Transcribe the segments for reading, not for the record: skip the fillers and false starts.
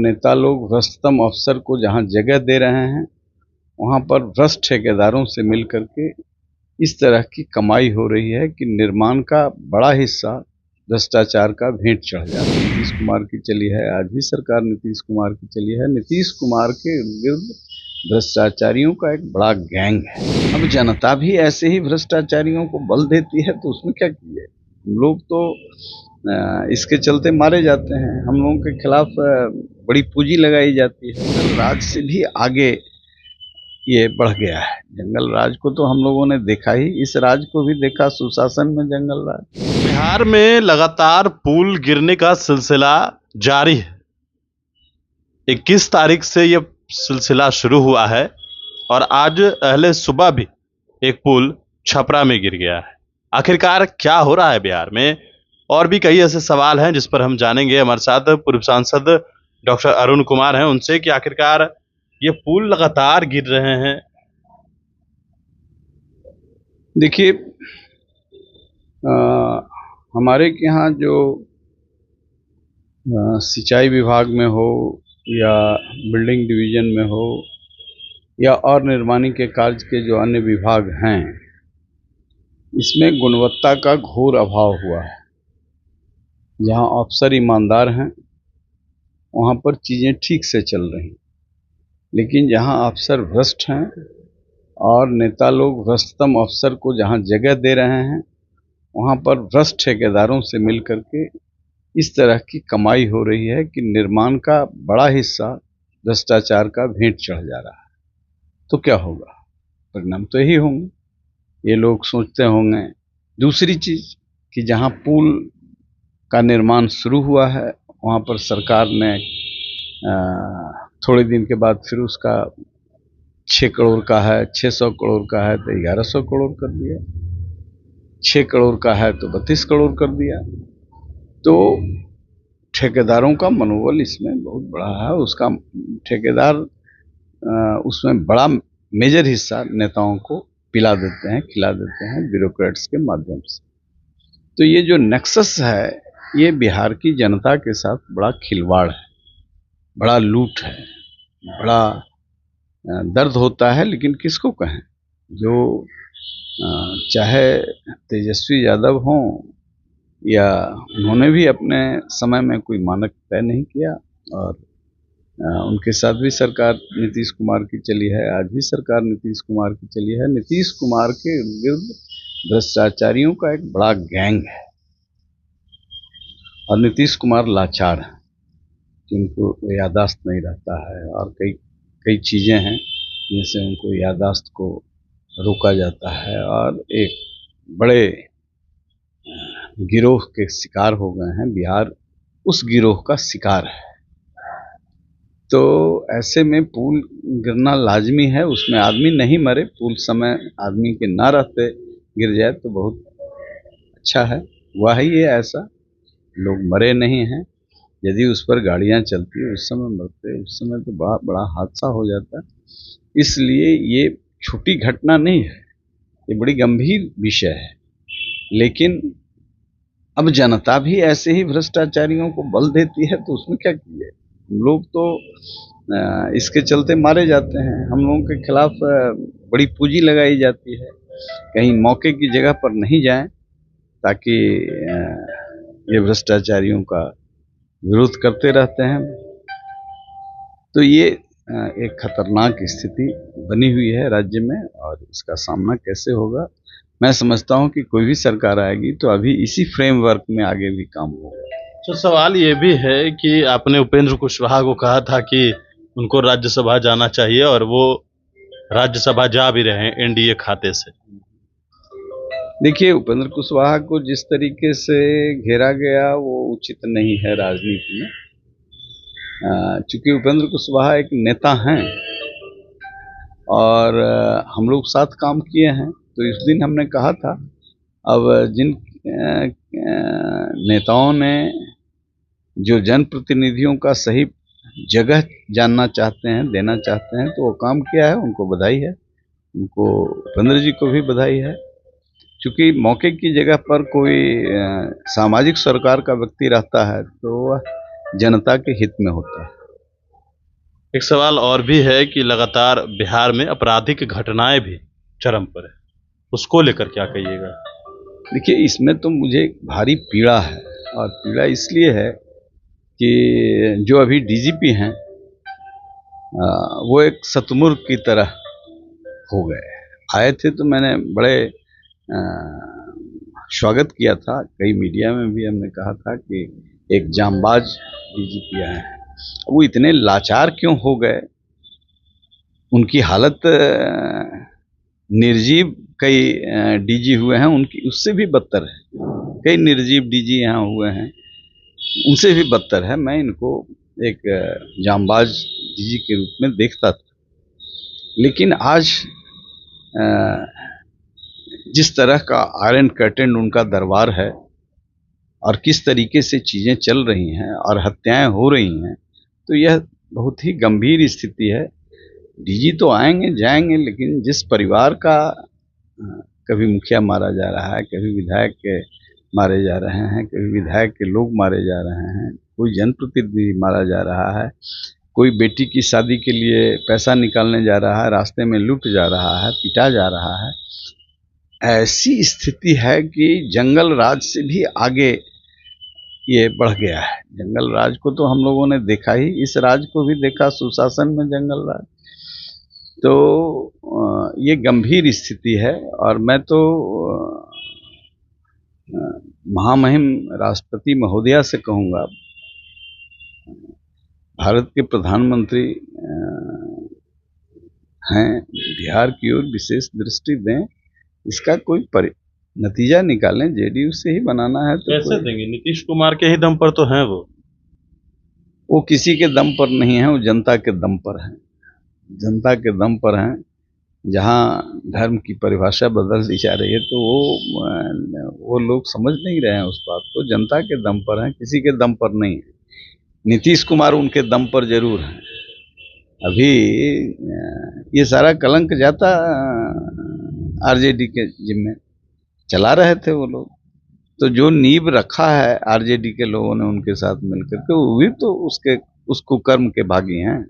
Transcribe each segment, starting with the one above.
नेता लोग भ्रष्टतम अफसर को जहां जगह दे रहे हैं वहां पर भ्रष्ट ठेकेदारों से मिल करके इस तरह की कमाई हो रही है कि निर्माण का बड़ा हिस्सा भ्रष्टाचार का भेंट चढ़ जाता है। नीतीश कुमार की चली है, आज भी सरकार नीतीश कुमार की चली है। नीतीश कुमार के विरुद्ध भ्रष्टाचारियों का एक बड़ा गैंग है। अब जनता भी ऐसे ही भ्रष्टाचारियों को बल देती है तो उसमें क्या कीजिए। हम लोग तो इसके चलते मारे जाते हैं, हम लोगों के खिलाफ बड़ी पूंजी लगाई जाती है। राज से भी आगे ये बढ़ गया है। जंगल राज को तो हम लोगों ने देखा ही, इस राज को भी देखा सुशासन में जंगल राज। बिहार में लगातार पुल गिरने का सिलसिला जारी है। 21 तारीख से यह सिलसिला शुरू हुआ है और आज अहले सुबह भी एक पुल छपरा में गिर गया है। आखिरकार क्या हो रहा है बिहार में, और भी कई ऐसे सवाल हैं जिस पर हम जानेंगे। हमारे साथ पूर्व सांसद डॉक्टर अरुण कुमार हैं, उनसे कि आखिरकार ये पुल लगातार गिर रहे हैं। देखिए, हमारे यहाँ जो सिंचाई विभाग में हो या बिल्डिंग डिवीजन में हो या और निर्माणी के कार्य के जो अन्य विभाग हैं, इसमें गुणवत्ता का घोर अभाव हुआ है। जहाँ अफसर ईमानदार हैं वहाँ पर चीज़ें ठीक से चल रही, लेकिन जहाँ अफसर भ्रष्ट हैं और नेता लोग भ्रष्टतम अफसर को जहाँ जगह दे रहे हैं वहाँ पर भ्रष्ट ठेकेदारों से मिल करके इस तरह की कमाई हो रही है कि निर्माण का बड़ा हिस्सा भ्रष्टाचार का भेंट चढ़ जा रहा है। तो क्या होगा, परिणाम तो यही होंगे। ये लोग सोचते होंगे। दूसरी चीज़ कि जहाँ पुल का निर्माण शुरू हुआ है वहाँ पर सरकार ने थोड़े दिन के बाद फिर उसका 6 करोड़ का है, 600 करोड़ का है तो 1100 करोड़ कर दिया, 6 करोड़ का है तो 32 करोड़ कर दिया। तो ठेकेदारों का मनोबल इसमें बहुत बड़ा है। उसका ठेकेदार उसमें बड़ा मेजर हिस्सा नेताओं को पिला देते हैं, खिला देते हैं ब्यूरोक्रेट्स के माध्यम से। तो ये जो नेक्सस है ये बिहार की जनता के साथ बड़ा खिलवाड़ है, बड़ा लूट है, बड़ा दर्द होता है। लेकिन किसको कहें, जो चाहे तेजस्वी यादव हों या उन्होंने भी अपने समय में कोई मानक तय नहीं किया और उनके साथ भी सरकार नीतीश कुमार की चली है, आज भी सरकार नीतीश कुमार की चली है। नीतीश कुमार के विरुद्ध भ्रष्टाचारियों का एक बड़ा गैंग है और नीतीश कुमार लाचार हैं, जिनको याददाश्त नहीं रहता है और कई चीज़ें हैं जिनसे उनको याददाश्त को रोका जाता है और एक बड़े गिरोह के शिकार हो गए हैं। बिहार उस गिरोह का शिकार है। तो ऐसे में पुल गिरना लाजमी है, उसमें आदमी नहीं मरे, पुल समय आदमी के ना रहते गिर जाए तो बहुत अच्छा है। हुआ ही ये ऐसा, लोग मरे नहीं हैं। यदि उस पर गाड़ियां चलती उस समय मरते, उस समय तो बड़ा बड़ा हादसा हो जाता। इसलिए ये छोटी घटना नहीं है, ये बड़ी गंभीर विषय है। लेकिन अब जनता भी ऐसे ही भ्रष्टाचारियों को बल देती है तो उसमें क्या कीजिए। हम लोग तो इसके चलते मारे जाते हैं, हम लोगों के खिलाफ बड़ी पूंजी लगाई जाती है, कहीं मौके की जगह पर नहीं जाएं ताकि ये भ्रष्टाचारियों का विरोध करते रहते हैं। तो ये एक खतरनाक स्थिति बनी हुई है राज्य में और इसका सामना कैसे होगा, मैं समझता हूं कि कोई भी सरकार आएगी तो अभी इसी फ्रेमवर्क में आगे भी काम होगा। तो सवाल ये भी है कि आपने उपेंद्र कुशवाहा को कहा था कि उनको राज्यसभा जाना चाहिए और वो राज्यसभा जा भी रहे हैं एनडीए खाते से। देखिए, उपेंद्र कुशवाहा को जिस तरीके से घेरा गया वो उचित नहीं है राजनीति में। चूंकि उपेंद्र कुशवाहा एक नेता हैं और हम लोग साथ काम किए हैं, तो इस दिन हमने कहा था अब जिन नेताओं ने जो जनप्रतिनिधियों का सही जगह जानना चाहते हैं, देना चाहते हैं, तो वो काम किया है, उनको बधाई है। उनको उपेंद्र जी को भी बधाई है। चूँकि मौके की जगह पर कोई सामाजिक सरोकार का व्यक्ति रहता है तो वह जनता के हित में होता है। एक सवाल और भी है कि लगातार बिहार में आपराधिक घटनाएं भी चरम पर है, उसको लेकर क्या कहिएगा? देखिए, इसमें तो मुझे भारी पीड़ा है, और पीड़ा इसलिए है कि जो अभी डीजीपी हैं वो एक शतमुर्ग की तरह हो गए। आए थे तो मैंने बड़े स्वागत किया था, कई मीडिया में भी हमने कहा था कि एक जांबाज डीजीपी आए हैं। वो इतने लाचार क्यों हो गए, उनकी हालत निर्जीव कई डीजी हुए हैं, उनकी उससे भी बदतर है। कई निर्जीव डीजी यहाँ हुए हैं, उनसे भी बदतर है। मैं इनको एक जांबाज डीजी के रूप में देखता था, लेकिन आज जिस तरह का आयरन कर्टेन उनका दरबार है और किस तरीके से चीज़ें चल रही हैं और हत्याएं हो रही हैं, तो यह बहुत ही गंभीर स्थिति है। डीजी तो आएंगे जाएंगे, लेकिन जिस परिवार का कभी मुखिया मारा जा रहा है, कभी विधायक के मारे जा रहे हैं, कभी विधायक के लोग मारे जा रहे हैं, कोई जनप्रतिनिधि मारा जा रहा है, कोई बेटी की शादी के लिए पैसा निकालने जा रहा है, रास्ते में लूट जा रहा है, पिटा जा रहा है। ऐसी स्थिति है कि जंगल राज से भी आगे ये बढ़ गया है। जंगल राज को तो हम लोगों ने देखा ही, इस राज को भी देखा, सुशासन में जंगल राज। तो ये गंभीर स्थिति है, और मैं तो महामहिम राष्ट्रपति महोदया से कहूँगा, भारत के प्रधानमंत्री हैं, बिहार की ओर विशेष दृष्टि दें, इसका कोई नतीजा निकालें। जेडीयू से ही बनाना है तो कैसे देंगे? नीतीश कुमार के ही दम पर तो हैं वो किसी के दम पर नहीं है, वो जनता के दम पर हैं। जनता के दम पर हैं। जहाँ धर्म की परिभाषा बदल दी जा रही है, तो वो लोग समझ नहीं रहे हैं उस बात को। जनता के दम पर हैं, किसी के दम पर नहीं है। नीतीश कुमार उनके दम पर जरूर हैं। अभी ये सारा कलंक जाता आरजेडी के जिम्मे, चला रहे थे वो लोग। तो जो नींव रखा है आरजेडी के लोगों ने उनके साथ मिलकर के, वो भी तो उस कुकर्म के भागी हैं।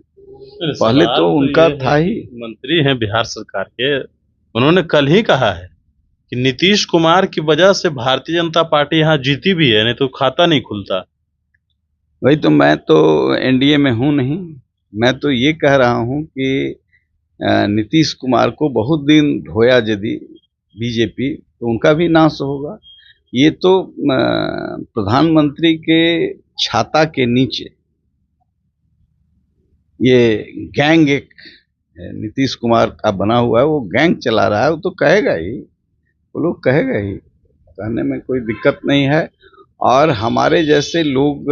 पहले तो उनका था ही। मंत्री हैं बिहार सरकार के, उन्होंने कल ही कहा है कि नीतीश कुमार की वजह से भारतीय जनता पार्टी यहाँ जीती भी है, नहीं तो खाता नहीं खुलता। वही तो, मैं तो एनडीए में हूँ नहीं। मैं तो ये कह रहा हूँ कि नीतीश कुमार को बहुत दिन ढोया यदि बीजेपी, तो उनका भी नाश होगा। ये तो प्रधानमंत्री के छाता के नीचे ये गैंग एक नीतीश कुमार का बना हुआ है, वो गैंग चला रहा है। वो तो कहेगा ही, वो लोग कहेगा ही, कहने में कोई दिक्कत नहीं है। और हमारे जैसे लोग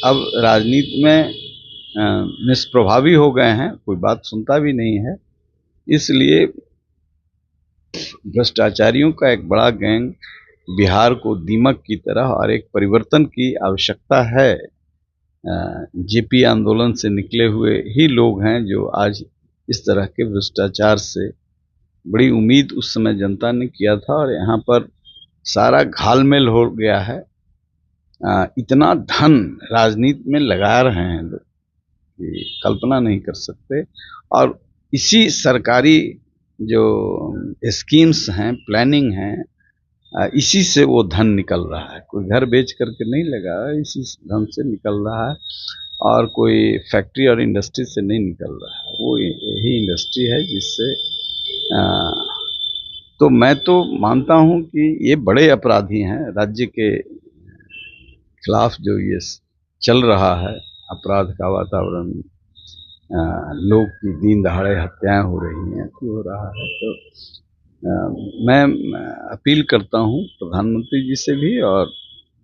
अब राजनीति में निष्प्रभावी हो गए हैं, कोई बात सुनता भी नहीं है। इसलिए भ्रष्टाचारियों का एक बड़ा गैंग बिहार को दीमक की तरह, और एक परिवर्तन की आवश्यकता है। जेपी आंदोलन से निकले हुए ही लोग हैं जो आज इस तरह के भ्रष्टाचार से, बड़ी उम्मीद उस समय जनता ने किया था, और यहाँ पर सारा घालमेल हो गया है। इतना धन राजनीति में लगा रहे हैं लोग कि कल्पना नहीं कर सकते। और इसी सरकारी जो स्कीम्स हैं, प्लानिंग हैं, इसी से वो धन निकल रहा है। कोई घर बेच करके नहीं लगा, इसी धन से निकल रहा है, और कोई फैक्ट्री और इंडस्ट्री से नहीं निकल रहा है। वो यही इंडस्ट्री है जिससे तो मैं तो मानता हूँ कि ये बड़े अपराधी हैं। राज्य के खिलाफ जो ये चल रहा है अपराध का वातावरण, लोग की दिन दहाड़े हत्याएं हो रही हैं, हो रहा है। तो मैं अपील करता हूं प्रधानमंत्री जी से भी और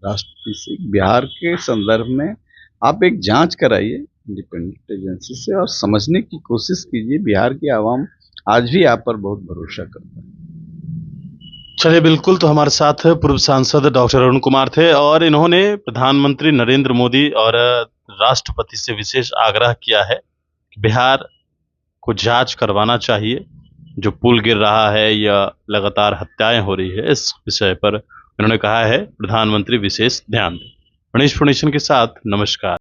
राष्ट्रपति से, बिहार के संदर्भ में आप एक जांच कराइए इंडिपेंडेंट एजेंसी से, और समझने की कोशिश कीजिए। बिहार की आवाम आज भी आप पर बहुत भरोसा करता है। चलिए, बिल्कुल। तो हमारे साथ पूर्व सांसद डॉक्टर अरुण कुमार थे, और इन्होंने प्रधानमंत्री नरेंद्र मोदी और राष्ट्रपति से विशेष आग्रह किया है कि बिहार को जांच करवाना चाहिए। जो पुल गिर रहा है या लगातार हत्याएं हो रही है, इस विषय पर उन्होंने कहा है प्रधानमंत्री विशेष ध्यान दें। गणेश फोनेशन के साथ नमस्कार।